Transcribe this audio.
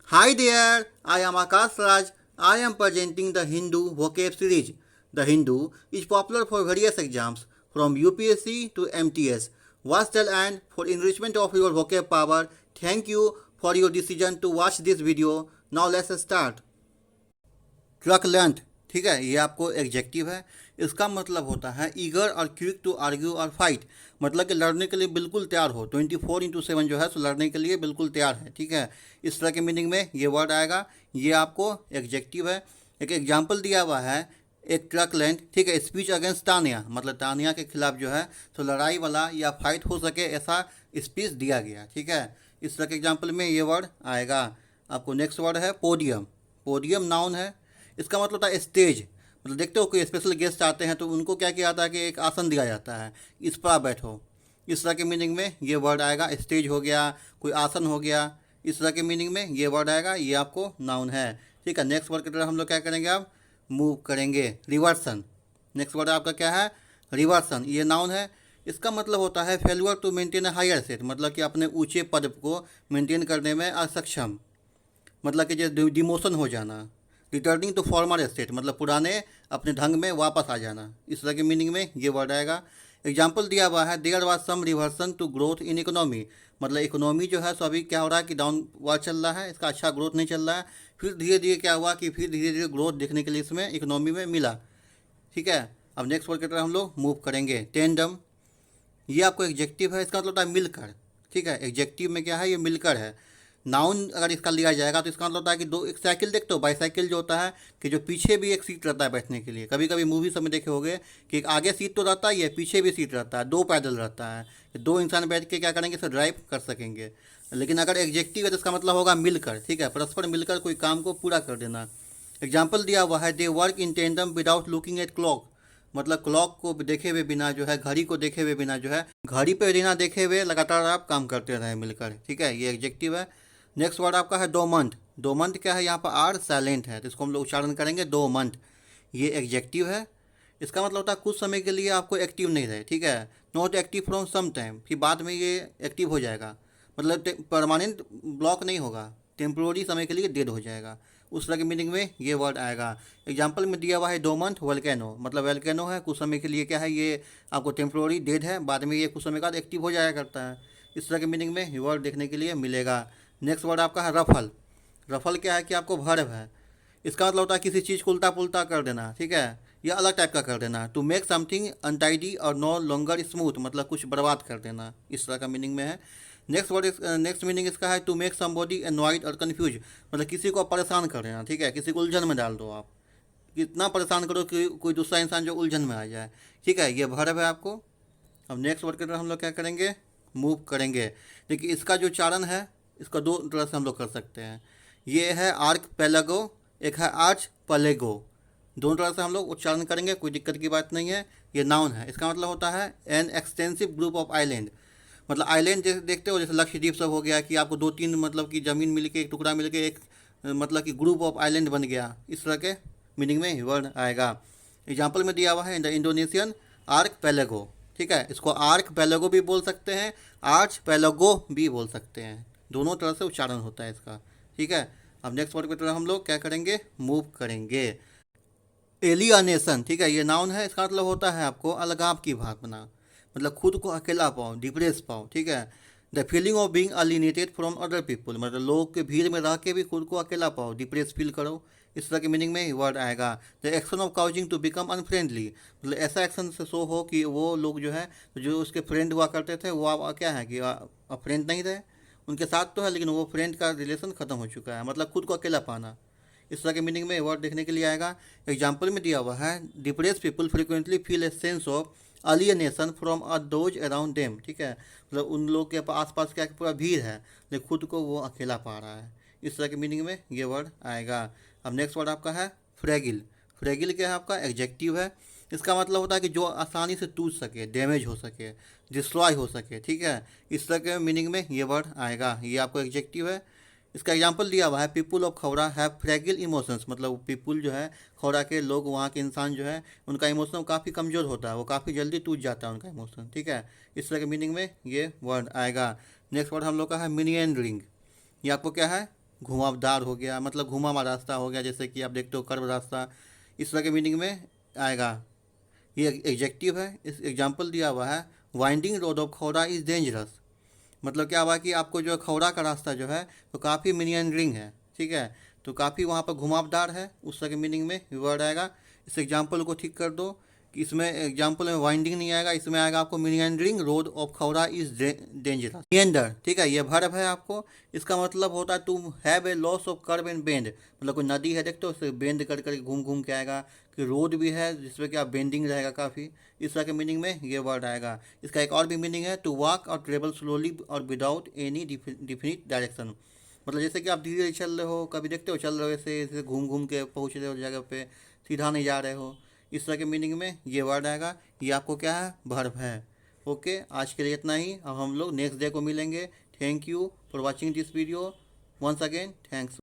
Hi there, I am Akash Raj. I am presenting the Hindu vocab series. The Hindu is popular for various exams from UPSC to MTS. Watch till end for enrichment of your vocab power. Thank you for your decision to watch this video. Now let's start. ट्रकलेंट, ठीक है, ये आपको executive है। इसका मतलब होता है eager और क्विक टू आर्ग्यू और फाइट, मतलब कि लड़ने के लिए बिल्कुल तैयार हो। 24/7 जो है सो लड़ने के लिए बिल्कुल तैयार है, ठीक है। इस तरह के मीनिंग में ये वर्ड आएगा, ये आपको एग्जेक्टिव है। एक एग्जाम्पल दिया हुआ है, एक ट्रकलेंट, ठीक है, स्पीच अगेंस्ट तानिया, मतलब तानिया के खिलाफ जो है तो लड़ाई वाला या फाइट हो सके ऐसा स्पीच दिया गया, ठीक है। इस तरह के एग्जाम्पल में ये वर्ड आएगा। आपको नेक्स्ट वर्ड है पोडियम। पोडियम नाउन है, इसका मतलब होता है स्टेज। मतलब देखते हो कोई स्पेशल गेस्ट आते हैं तो उनको क्या किया जाता है कि एक आसन दिया जाता है, इस पर आप बैठो। इस तरह के मीनिंग में ये वर्ड आएगा। स्टेज हो गया, कोई आसन हो गया, इस तरह के मीनिंग में ये वर्ड आएगा। ये आपको नाउन है, ठीक है। नेक्स्ट वर्ड की तरह हम लोग क्या करेंगे, अब मूव करेंगे। रिवर्सन, नेक्स्ट वर्ड आपका क्या है, रिवर्सन। ये नाउन है, इसका मतलब होता है failure to maintain a higher state, मतलब कि अपने ऊंचे पद को मेंटेन करने में असक्षम, मतलब कि जो डिमोशन हो जाना। रिटर्निंग टू फॉर्मर स्टेट, मतलब पुराने अपने ढंग में वापस आ जाना। इस तरह के मीनिंग में ये वर्ड आएगा। एग्जाम्पल दिया हुआ है, there was some reversion to growth in economy, मतलब इकोनॉमी जो है सो अभी क्या हो रहा है कि डाउनवर्ड चल रहा है, इसका अच्छा ग्रोथ नहीं चल रहा है। फिर धीरे धीरे क्या हुआ कि फिर धीरे धीरे ग्रोथ देखने के लिए इसमें इकोनॉमी में मिला, ठीक है। अब नेक्स्ट वर्ड की तरफ हम लोग मूव करेंगे। टेंडम, ये आपको एग्जेक्टिव है, इसका मतलब होता है मिलकर, ठीक है। एग्जेक्टिव में क्या है, ये मिलकर है। नाउन अगर इसका लिया जाएगा तो इसका मतलब होता है कि दो, एक साइकिल देखते हो, बाईसाइकिल जो होता है कि जो पीछे भी एक सीट रहता है बैठने के लिए। कभी कभी मूवी सब में देखे होंगे कि एक आगे सीट तो रहता ही है, पीछे भी सीट रहता है, दो पैदल रहता है, दो इंसान बैठ के क्या करेंगे, इसे ड्राइव कर सकेंगे। लेकिन अगर एग्जेक्टिव है तो इसका मतलब होगा मिलकर, ठीक है, परस्पर मिलकर कोई काम को पूरा कर देना। एग्जाम्पल दिया हुआ है, they work in tandem without looking at clock, मतलब क्लॉक को देखे हुए बिना जो है, घड़ी को देखे हुए बिना जो है, घड़ी पे बिना देखे हुए लगातार आप काम करते रहे मिलकर, ठीक है। ये एग्जेक्टिव है। नेक्स्ट वर्ड आपका है दो मंथ। दो मंथ क्या है, यहाँ पर आर साइलेंट है तो इसको हम लोग उच्चारण करेंगे दो मंथ। ये एग्जेक्टिव है, इसका मतलब होता है कुछ समय के लिए आपको एक्टिव नहीं रहे, ठीक है। Not active from some time, फिर बाद में ये एक्टिव हो जाएगा, मतलब परमानेंट ब्लॉक नहीं होगा, टेम्प्रोरी समय के लिए डेड हो जाएगा। उस तरह के मीनिंग में ये वर्ड आएगा। एग्जाम्पल में दिया हुआ है दो मंथ वोल्केनो, मतलब वोल्केनो है, कुछ समय के लिए क्या है, ये आपको टेम्प्रोरी डेड है, बाद में ये कुछ समय बाद एक्टिव हो जाया करता है। इस तरह के मीनिंग में ये वर्ड देखने के लिए मिलेगा। नेक्स्ट वर्ड आपका है रफल। रफल क्या है कि आपको वर्ब है, इसका मतलब होता है किसी चीज़ को उल्टा पुल्टा कर देना, ठीक है, या अलग टाइप का कर देना। टू मेक समथिंग अनटाइडी और नो लॉन्गर स्मूथ, मतलब कुछ बर्बाद कर देना, इस तरह का मीनिंग में है। नेक्स्ट मीनिंग इसका है टू मेक समबॉडी अनॉयड और कन्फ्यूज, मतलब किसी को परेशान कर देना, ठीक है, किसी को उलझन में डाल दो आप, कितना परेशान करो कि कोई दूसरा इंसान जो उलझन में आ जाए, ठीक है। ये वर्ब है आपको। अब नेक्स्ट वर्ड की तरफ हम लोग क्या करेंगे, मूव करेंगे। देखिए इसका जो उच्चारण है, इसका दो तरह से हम लोग कर सकते हैं। ये है आर्क पेलागो, एक है आर्च पलेगो, दोनों तरह से हम लोग उच्चारण करेंगे, कोई दिक्कत की बात नहीं है। ये नाउन है, इसका मतलब होता है an extensive group of island, मतलब आइलैंड जैसे देखते हो, जैसे लक्षद्वीप सब हो गया कि आपको दो तीन मतलब कि ज़मीन मिल के एक टुकड़ा मिल के एक मतलब कि ग्रुप ऑफ आइलैंड बन गया, इस तरह के मीनिंग में वर्ड आएगा। एग्जाम्पल में दिया हुआ है इन द इंडोनेशियन आर्क पेलेगो, ठीक है, इसको आर्क पेलेगो भी बोल सकते हैं, आर्च पेलेगो भी बोल सकते हैं, दोनों तरह से उच्चारण होता है इसका, ठीक है। अब नेक्स्ट वर्ड की तरफ हम लोग क्या करेंगे, मूव करेंगे। एलियनेशन, ठीक है, ये नाउन है, इसका मतलब होता है आपको अलगाव की भावना, मतलब खुद को अकेला पाओ, डिप्रेस पाओ, ठीक है। The feeling of being alienated from other people, मतलब लोगों के भीड़ में रह के भी खुद को अकेला पाओ, डिप्रेस फील करो, इस तरह के मीनिंग में वर्ड आएगा। The action of causing to become unfriendly, मतलब ऐसा एक्शन से शो हो कि वो लोग जो है जो उसके फ्रेंड हुआ करते थे वो अब क्या है कि फ्रेंड नहीं रहे, उनके साथ तो है लेकिन वो फ्रेंड का रिलेशन खत्म हो चुका है, मतलब खुद को अकेला पाना, इस तरह के मीनिंग में वर्ड देखने के लिए आएगा। एग्जाम्पल में दिया हुआ है depressed people frequently feel a sense of alienation from a those around them, ठीक है, मतलब उन लोग के आसपास क्या पूरा भीड़ है लेकिन खुद को वो अकेला पा रहा है, इस तरह के मीनिंग में ये वर्ड आएगा। अब नेक्स्ट वर्ड आपका है फ्रेगिल। फ्रेगिल क्या है आपका, एग्जेक्टिव है, इसका मतलब होता है कि जो आसानी से टूट सके, डैमेज हो सके, डिस्ट्रॉय हो सके, ठीक है, इस तरह के मीनिंग में ये वर्ड आएगा। ये आपको एग्जेक्टिव है। इसका एग्जाम्पल दिया हुआ है पीपुल ऑफ खौरा हैव फ्रैगिल इमोशंस, मतलब पीपुल जो है खौरा के लोग, वहाँ के इंसान जो है उनका इमोशन काफ़ी कमज़ोर होता है, वो काफ़ी जल्दी टूट जाता है उनका इमोशन, ठीक है, इस तरह के मीनिंग में ये वर्ड आएगा। नेक्स्ट वर्ड हम लोग का है मिनियन रिंग। ये आपको क्या है, घुमावदार हो गया, मतलब घुमा हुआ रास्ता हो गया, जैसे कि आप देखते हो कर्व रास्ता, इस तरह के मीनिंग में आएगा। ये एग्जेक्टिव है, इस एग्जाम्पल दिया हुआ है, winding road of Khaura is dangerous. मतलब क्या हुआ कि आपको जो खौरा का रास्ता जो है तो काफ़ी मीनियरिंग है, ठीक है, तो काफ़ी वहाँ पर घुमावदार है, उस तरह के मीनिंग में वर्ड आएगा। इस एग्जाम्पल को ठीक कर दो कि इसमें एग्जाम्पल में वाइंडिंग नहीं आएगा, इसमें आएगा आपको meandering road of Khaura is dangerous. Meander, ठीक है, ये वर्ब है आपको, इसका मतलब होता है to have a loss of curve and bend, मतलब कोई नदी है देखते हो उससे बेंड कर कर घूम घूम के आएगा, कि रोड भी है जिसमें कि आप बेंडिंग रहेगा काफ़ी, इस तरह के मीनिंग में ये वर्ड आएगा। इसका एक और भी मीनिंग है, टू वॉक और ट्रेवल स्लोली और विदाउट एनी डिफिनिट डायरेक्शन, मतलब जैसे कि आप धीरे धीरे चल रहे हो, कभी देखते हो चल रहे हो ऐसे घूम घूम के पहुँच रहे हो जगह पे, सीधा नहीं जा रहे हो, इस तरह के मीनिंग में ये वर्ड आएगा। ये आपको क्या है, वर्ब है। ओके, आज के लिए इतना ही, अब हम लोग नेक्स्ट डे को मिलेंगे। Thank you for watching this video, once again thanks.